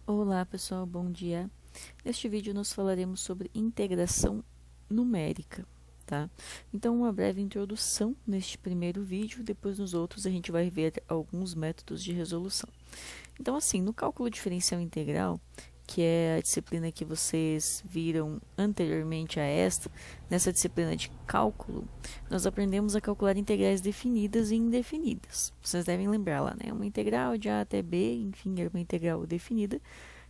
Olá pessoal, bom dia. Neste vídeo nós falaremos sobre integração numérica, tá? Então uma breve introdução neste primeiro vídeo, depois nos outros a gente vai ver alguns métodos de resolução. Então assim, no cálculo diferencial integral, que é a disciplina que vocês viram anteriormente a esta, nessa disciplina de cálculo, nós aprendemos a calcular integrais definidas e indefinidas. Vocês devem lembrar lá, né? Uma integral de A até B, enfim, é uma integral definida,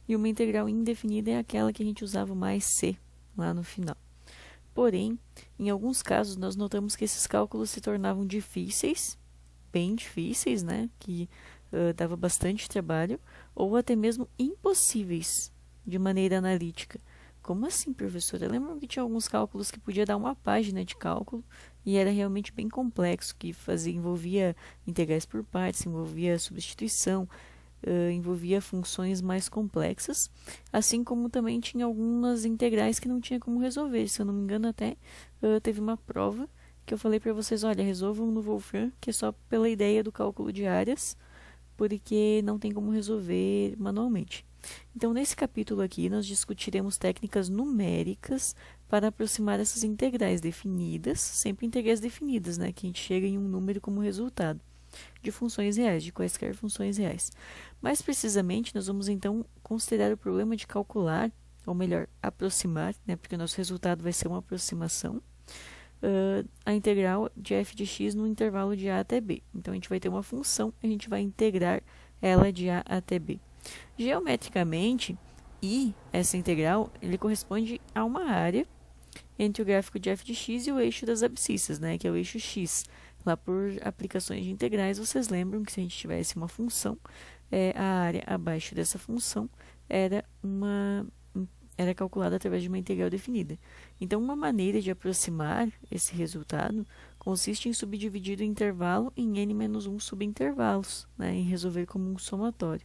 e uma integral indefinida é aquela que a gente usava mais C lá no final. Porém, em alguns casos, nós notamos que esses cálculos se tornavam difíceis, bem difíceis, né? Que dava bastante trabalho, ou até mesmo impossíveis de maneira analítica. Como assim, professora? Eu lembro que tinha alguns cálculos que podia dar uma página de cálculo e era realmente bem complexo, que envolvia integrais por partes, envolvia substituição, envolvia funções mais complexas, assim como também tinha algumas integrais que não tinha como resolver. Se eu não me engano, até teve uma prova que eu falei para vocês, olha, resolvam no Wolfram, que é só pela ideia do cálculo de áreas, porque não tem como resolver manualmente. Então, nesse capítulo aqui, nós discutiremos técnicas numéricas para aproximar essas integrais definidas, sempre integrais definidas, né, que a gente chega em um número como resultado, de funções reais, de quaisquer funções reais. Mais precisamente, nós vamos então considerar o problema de calcular, ou melhor, aproximar, né, porque o nosso resultado vai ser uma aproximação, a integral de f de x no intervalo de a até b. Então, a gente vai ter uma função, a gente vai integrar ela de a até b. Geometricamente, essa integral, ele corresponde a uma área entre o gráfico de f de x e o eixo das abscissas, né, que é o eixo x. Lá por aplicações de integrais, vocês lembram que se a gente tivesse uma função, a área abaixo dessa função era calculada através de uma integral definida. Então, uma maneira de aproximar esse resultado consiste em subdividir o intervalo em n-1 subintervalos, né, em resolver como um somatório.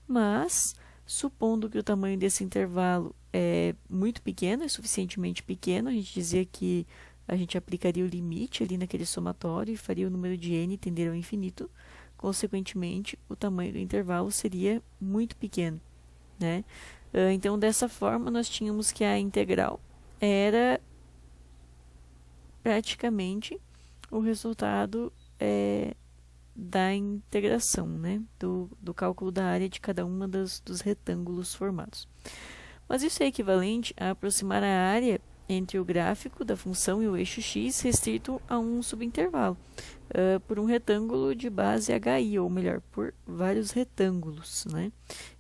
Mas, supondo que o tamanho desse intervalo é muito pequeno, é suficientemente pequeno, a gente dizia que a gente aplicaria o limite ali naquele somatório e faria o número de n tender ao infinito. Consequentemente, o tamanho do intervalo seria muito pequeno, né? Então, dessa forma, nós tínhamos que a integral era praticamente o resultado da integração, né? do cálculo da área de cada uma dos retângulos formados. Mas isso é equivalente a aproximar a área entre o gráfico da função e o eixo x restrito a um subintervalo, por um retângulo de base HI, ou melhor, por vários retângulos, né?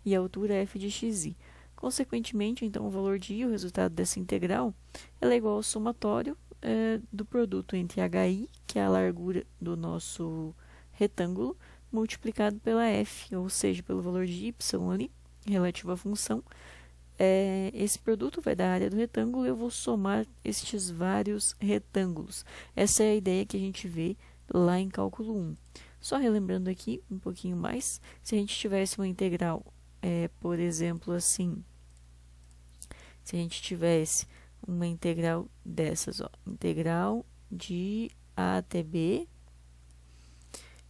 E a altura é f de xi. Consequentemente, então, o valor de i, o resultado dessa integral, ela é igual ao somatório do produto entre HI, que é a largura do nosso retângulo, multiplicado pela f, ou seja, pelo valor de y ali, relativo à função. Esse produto vai dar a área do retângulo e eu vou somar estes vários retângulos. Essa é a ideia que a gente vê lá em cálculo 1. Só relembrando aqui um pouquinho mais, se a gente tivesse uma integral, por exemplo, assim, se a gente tivesse uma integral dessas, ó, integral de a até b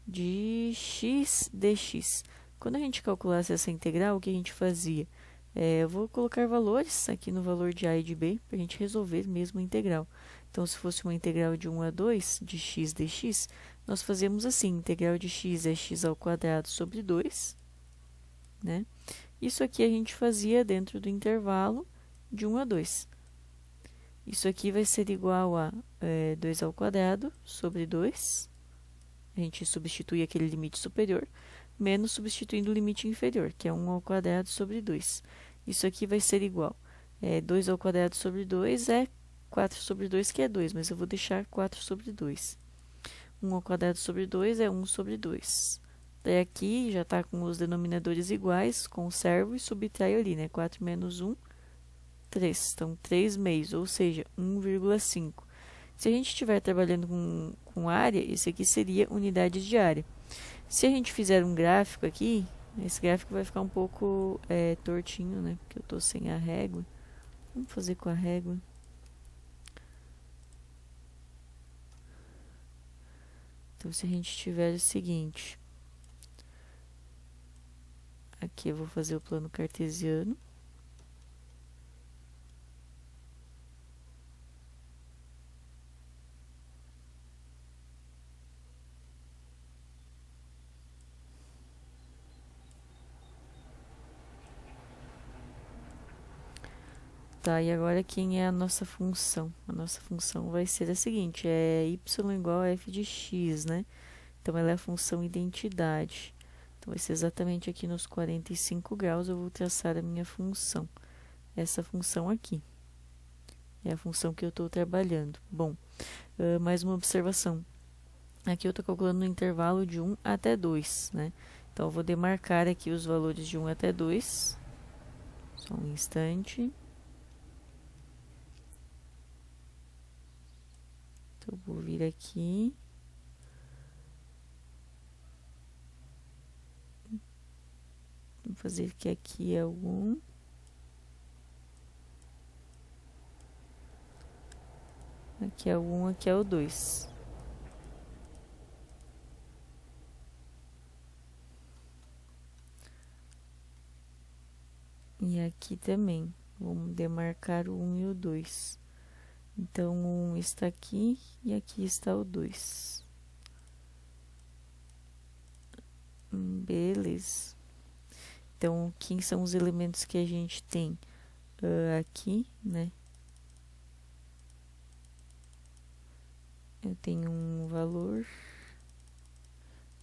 de x dx. Quando a gente calculasse essa integral, o que a gente fazia? Eu vou colocar valores aqui no valor de a e de b, para a gente resolver mesmo a integral. Então, se fosse uma integral de 1 a 2 de x dx, nós fazemos assim, integral de x é x ao quadrado sobre 2, né? Isso aqui a gente fazia dentro do intervalo de 1 a 2. Isso aqui vai ser igual a 2 ao quadrado sobre 2. A gente substitui aquele limite superior, menos substituindo o limite inferior, que é 1 ao quadrado sobre 2. Isso aqui vai ser igual. 2 ao quadrado sobre 2 é 4 sobre 2, que é 2, mas eu vou deixar 4 sobre 2. 1 ao quadrado sobre 2 é 1 sobre 2. Daí aqui já está com os denominadores iguais, conservo e subtraio ali, né? 4 menos 1, 3. Então, 3 meios, ou seja, 1,5. Se a gente estiver trabalhando com área, isso aqui seria unidades de área. Se a gente fizer um gráfico aqui, esse gráfico vai ficar um pouco tortinho, né? Porque eu estou sem a régua. Vamos fazer com a régua. Então, se a gente tiver o seguinte, Aqui eu vou fazer o plano cartesiano. Tá, e agora quem é a nossa função? A nossa função vai ser a seguinte, é y igual a f de x, né? Então, ela é a função identidade. Então, vai ser exatamente aqui nos 45 graus, eu vou traçar a minha função. Essa função aqui. É a função que eu estou trabalhando. Bom, mais uma observação. Aqui eu estou calculando no intervalo de 1 até 2, né? Então, eu vou demarcar aqui os valores de 1 até 2. Só um instante. Então, eu vou vir aqui. Vou fazer que aqui é o 1. Aqui é o 1, aqui é o 2. E aqui também, vamos demarcar o 1 e o 2. Então, o 1 está aqui e aqui está o 2. Beleza. Então, quem são os elementos que a gente tem aqui, né? Eu tenho um valor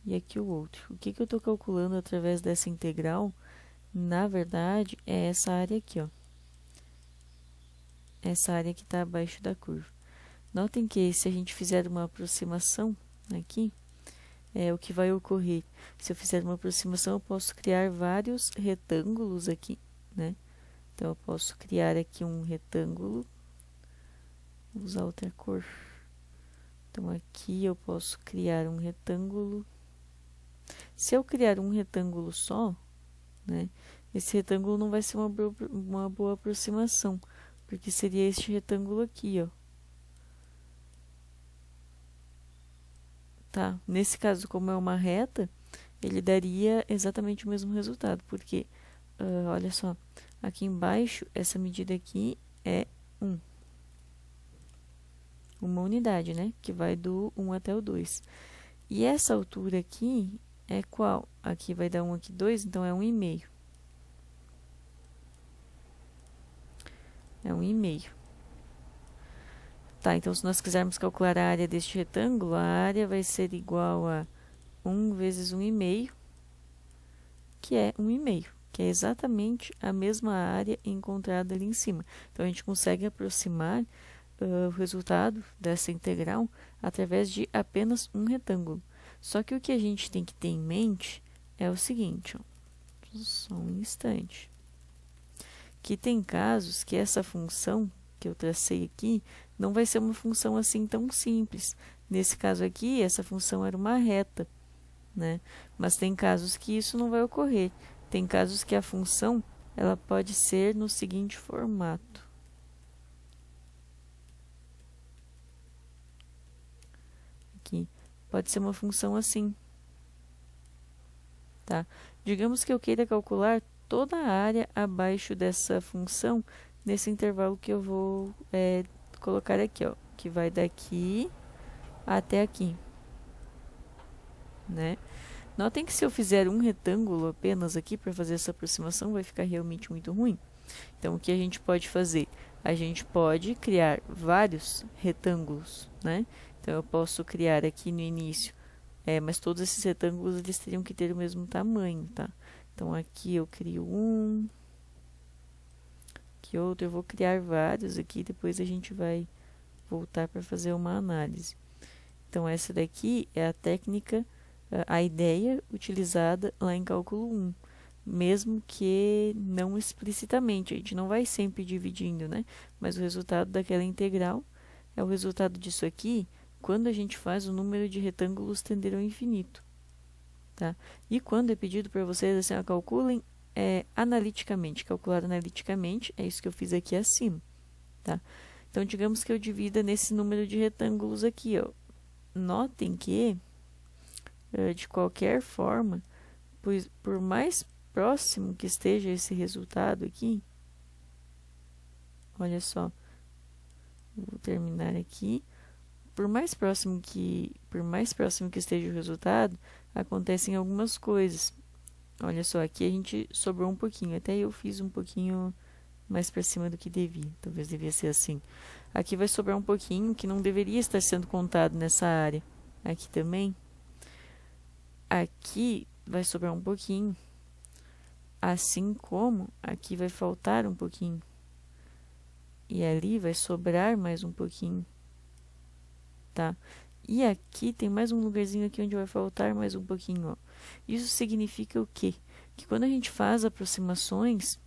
e aqui o outro. O que eu estou calculando através dessa integral, na verdade, é essa área aqui, ó. Essa área que está abaixo da curva. Notem que se a gente fizer uma aproximação aqui, o que vai ocorrer. Se eu fizer uma aproximação, eu posso criar vários retângulos aqui, né? Então, eu posso criar aqui um retângulo. Vou usar outra cor. Então, aqui eu posso criar um retângulo. Se eu criar um retângulo só, né? Esse retângulo não vai ser uma boa aproximação, porque seria este retângulo aqui, ó. Tá? Nesse caso, como é uma reta, ele daria exatamente o mesmo resultado, porque, olha só, aqui embaixo, essa medida aqui é 1. Uma unidade, né? Que vai do 1 até o 2. E essa altura aqui é qual? Aqui vai dar 1, aqui 2, então é 1,5. É 1,5. Tá, então se nós quisermos calcular a área deste retângulo, a área vai ser igual a 1 vezes 1,5, que é 1,5, que é exatamente a mesma área encontrada ali em cima. Então, a gente consegue aproximar o resultado dessa integral através de apenas um retângulo. Só que o que a gente tem que ter em mente é o seguinte, ó, só um instante, que tem casos que essa função que eu tracei aqui não vai ser uma função assim tão simples. Nesse caso aqui, essa função era uma reta, né? Mas tem casos que isso não vai ocorrer. Tem casos que a função ela pode ser no seguinte formato. Aqui, pode ser uma função assim, tá? Digamos que eu queira calcular toda a área abaixo dessa função nesse intervalo que eu vou colocar aqui, ó, que vai daqui até aqui, né? Notem que se eu fizer um retângulo apenas aqui para fazer essa aproximação, vai ficar realmente muito ruim. Então, o que a gente pode fazer? A gente pode criar vários retângulos, né? Então, eu posso criar aqui no início, mas todos esses retângulos eles teriam que ter o mesmo tamanho, tá? Então, aqui eu crio um, aqui outro, eu vou criar vários aqui, depois a gente vai voltar para fazer uma análise. Então, essa daqui é a técnica, a ideia utilizada lá em cálculo 1, mesmo que não explicitamente, a gente não vai sempre dividindo, né? Mas o resultado daquela integral é o resultado disso aqui, quando a gente faz o número de retângulos tender ao infinito, tá? E quando é pedido para vocês assim, calculem analiticamente, calcular analiticamente, é isso que eu fiz aqui acima, tá? Então, digamos que eu divida nesse número de retângulos aqui, ó. Notem que, de qualquer forma, por mais próximo que esteja esse resultado aqui, olha só, vou terminar aqui. Por mais próximo que esteja o resultado, acontecem algumas coisas. Olha só, aqui a gente sobrou um pouquinho, até eu fiz um pouquinho mais para cima do que devia, talvez devia ser assim. Aqui vai sobrar um pouquinho que não deveria estar sendo contado nessa área. Aqui também. Aqui vai sobrar um pouquinho, assim como aqui vai faltar um pouquinho. E ali vai sobrar mais um pouquinho, tá? E aqui tem mais um lugarzinho aqui onde vai faltar mais um pouquinho, ó. Isso significa o quê? Que quando a gente faz aproximações,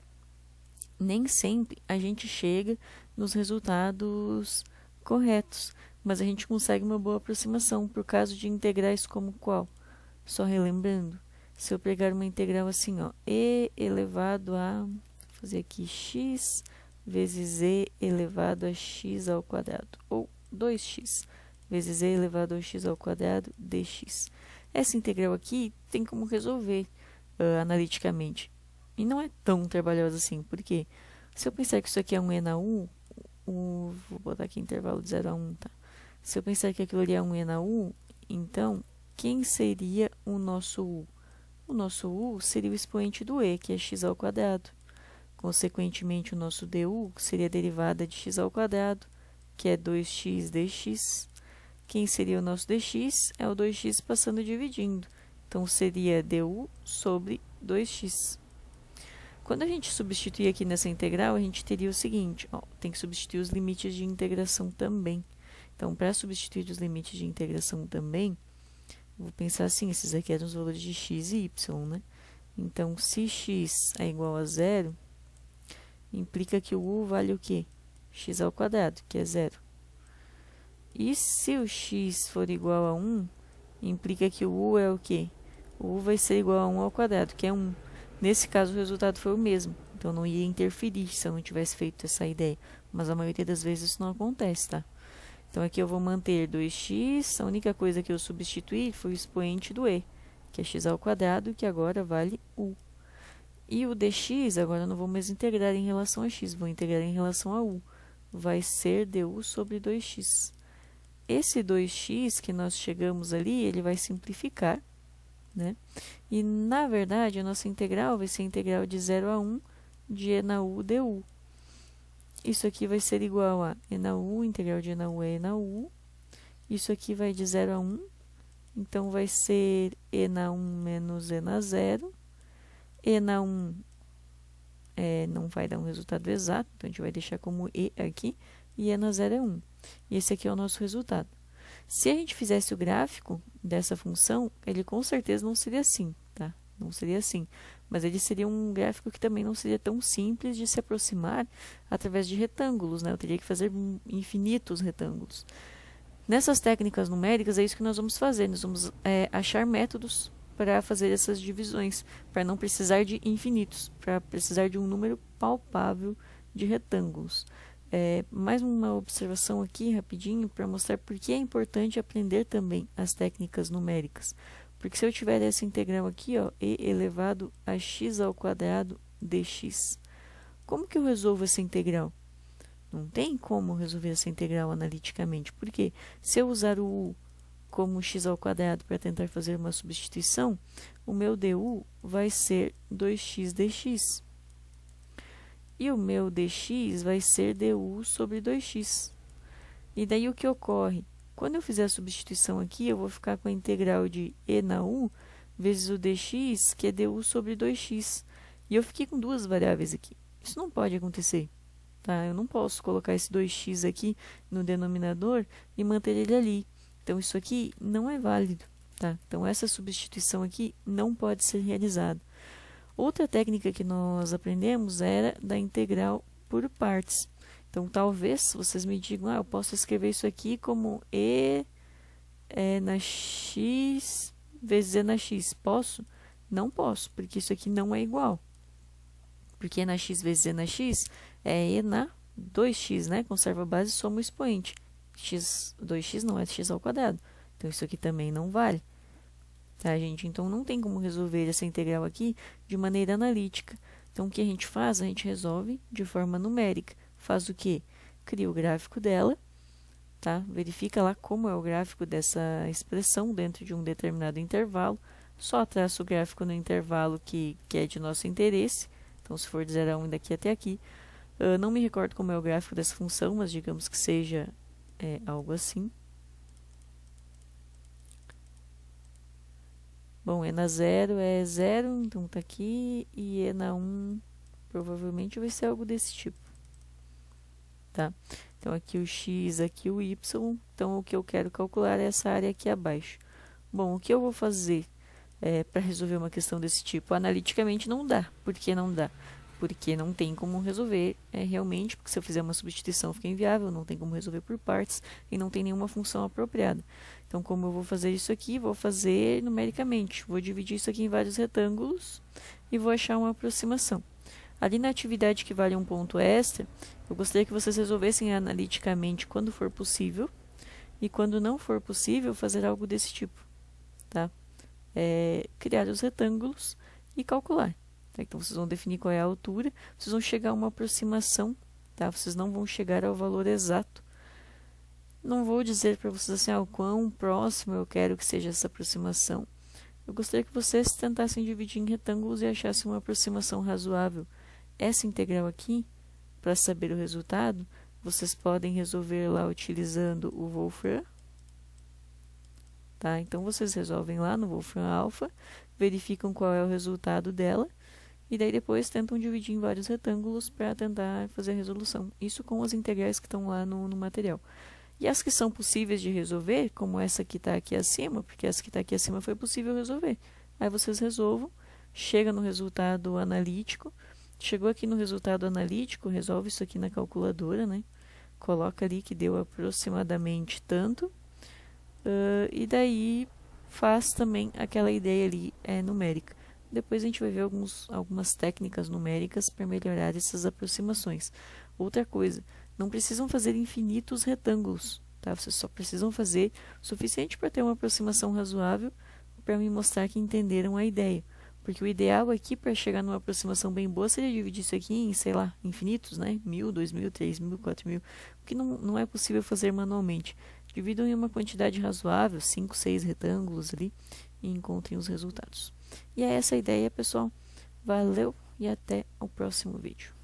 nem sempre a gente chega nos resultados corretos, mas a gente consegue uma boa aproximação por caso de integrais como qual? Só relembrando, se eu pegar uma integral assim, ó, e elevado a, vou fazer aqui, x vezes e elevado a x ao quadrado, ou 2x vezes e elevado ao x ao quadrado dx. Essa integral aqui tem como resolver analiticamente. E não é tão trabalhosa assim, porque se eu pensar que isso aqui é um e na u, vou botar aqui intervalo de 0 a 1, tá? Se eu pensar que aquilo ali é um e na u, então, quem seria o nosso u? O nosso u seria o expoente do e, que é x ao quadrado. Consequentemente, o nosso du seria a derivada de x ao quadrado, que é 2x dx. Quem seria o nosso dx? É o 2x passando dividindo. Então, seria du sobre 2x. Quando a gente substituir aqui nessa integral, a gente teria o seguinte, ó, tem que substituir os limites de integração também. Então, para substituir os limites de integração também, vou pensar assim, esses aqui eram os valores de x e y, né? Então, se x é igual a 0, implica que o u vale o quê? X ao quadrado, que é 0. E se o x for igual a 1, implica que o u é o quê? O u vai ser igual a 1 ao quadrado, que é 1. Nesse caso, o resultado foi o mesmo. Então, não ia interferir se eu não tivesse feito essa ideia. Mas a maioria das vezes isso não acontece, tá? Então, aqui eu vou manter 2x. A única coisa que eu substituí foi o expoente do e, que é x ao quadrado, que agora vale u. E o dx, agora eu não vou mais integrar em relação a x, vou integrar em relação a u. Vai ser du sobre 2x. Esse 2x que nós chegamos ali, ele vai simplificar, né? E, na verdade, a nossa integral vai ser a integral de 0 a 1 de e na u du. Isso aqui vai ser igual a e na u, integral de e na u é e na u. Isso aqui vai de 0 a 1, então vai ser e na 1 menos e na 0. E na 1 não vai dar um resultado exato, então a gente vai deixar como e aqui, e e na 0 é 1. E esse aqui é o nosso resultado. Se a gente fizesse o gráfico dessa função, ele com certeza não seria assim, tá? Não seria assim. Mas ele seria um gráfico que também não seria tão simples de se aproximar através de retângulos, né? Eu teria que fazer infinitos retângulos. Nessas técnicas numéricas, é isso que nós vamos fazer. Nós vamos achar métodos para fazer essas divisões, para não precisar de infinitos, para precisar de um número palpável de retângulos. Mais uma observação aqui, rapidinho, para mostrar por que é importante aprender também as técnicas numéricas. Porque se eu tiver essa integral aqui, ó, e elevado a x ao quadrado dx, como que eu resolvo essa integral? Não tem como resolver essa integral analiticamente. Por quê? Se eu usar o u como x ao quadrado para tentar fazer uma substituição, o meu du vai ser 2x dx. E o meu dx vai ser du sobre 2x. E daí o que ocorre? Quando eu fizer a substituição aqui, eu vou ficar com a integral de e na u vezes o dx, que é du sobre 2x. E eu fiquei com duas variáveis aqui. Isso não pode acontecer. Tá? Eu não posso colocar esse 2x aqui no denominador e manter ele ali. Então, isso aqui não é válido. Tá? Então, essa substituição aqui não pode ser realizada. Outra técnica que nós aprendemos era da integral por partes. Então, talvez vocês me digam, eu posso escrever isso aqui como e na x vezes e na x. Posso? Não posso, porque isso aqui não é igual. Porque e na x vezes e na x é e na 2x, né? Conserva a base e soma o expoente. 2x não é x ao quadrado. Então, isso aqui também não vale. tá, gente? Então, não tem como resolver essa integral aqui de maneira analítica. Então, o que a gente faz? A gente resolve de forma numérica. Faz o quê? Cria o gráfico dela, tá? Verifica lá como é o gráfico dessa expressão dentro de um determinado intervalo. Só traça o gráfico no intervalo que é de nosso interesse. Então, se for de 0 a 1 daqui até aqui. Não me recordo como é o gráfico dessa função, mas digamos que seja algo assim. Bom, e na 0 é 0, então tá aqui, e e na 1 provavelmente vai ser algo desse tipo, tá? Então, aqui o x, aqui o y, então o que eu quero calcular é essa área aqui abaixo. Bom, o que eu vou fazer para resolver uma questão desse tipo? Analiticamente não dá. Por que não dá? Porque não tem como resolver realmente, porque se eu fizer uma substituição fica inviável, não tem como resolver por partes e não tem nenhuma função apropriada. Então, como eu vou fazer isso aqui? Vou fazer numericamente. Vou dividir isso aqui em vários retângulos e vou achar uma aproximação. Ali na atividade que vale um ponto extra, eu gostaria que vocês resolvessem analiticamente quando for possível e quando não for possível fazer algo desse tipo, tá? Criar os retângulos e calcular. Tá? Então, vocês vão definir qual é a altura, vocês vão chegar a uma aproximação, tá? Vocês não vão chegar ao valor exato. Não vou dizer para vocês assim, o quão próximo eu quero que seja essa aproximação. Eu gostaria que vocês tentassem dividir em retângulos e achassem uma aproximação razoável. Essa integral aqui, para saber o resultado, vocês podem resolver lá utilizando o Wolfram. Tá? Então, vocês resolvem lá no Wolfram Alpha, verificam qual é o resultado dela, e daí depois tentam dividir em vários retângulos para tentar fazer a resolução. Isso com as integrais que estão lá no material. E as que são possíveis de resolver, como essa que está aqui acima, porque essa que está aqui acima foi possível resolver. Aí vocês resolvam, chega no resultado analítico, chegou aqui no resultado analítico, resolve isso aqui na calculadora, né? Coloca ali que deu aproximadamente tanto, e daí faz também aquela ideia ali numérica. Depois a gente vai ver algumas técnicas numéricas para melhorar essas aproximações. Outra coisa, não precisam fazer infinitos retângulos, tá? Vocês só precisam fazer o suficiente para ter uma aproximação razoável para me mostrar que entenderam a ideia. Porque o ideal aqui para chegar numa aproximação bem boa seria dividir isso aqui em, sei lá, infinitos, né? 1000, 2000, 3000, 4000, o que não é possível fazer manualmente. Dividam em uma quantidade razoável, 5, 6 retângulos ali, e encontrem os resultados. E é essa a ideia, pessoal. Valeu e até o próximo vídeo.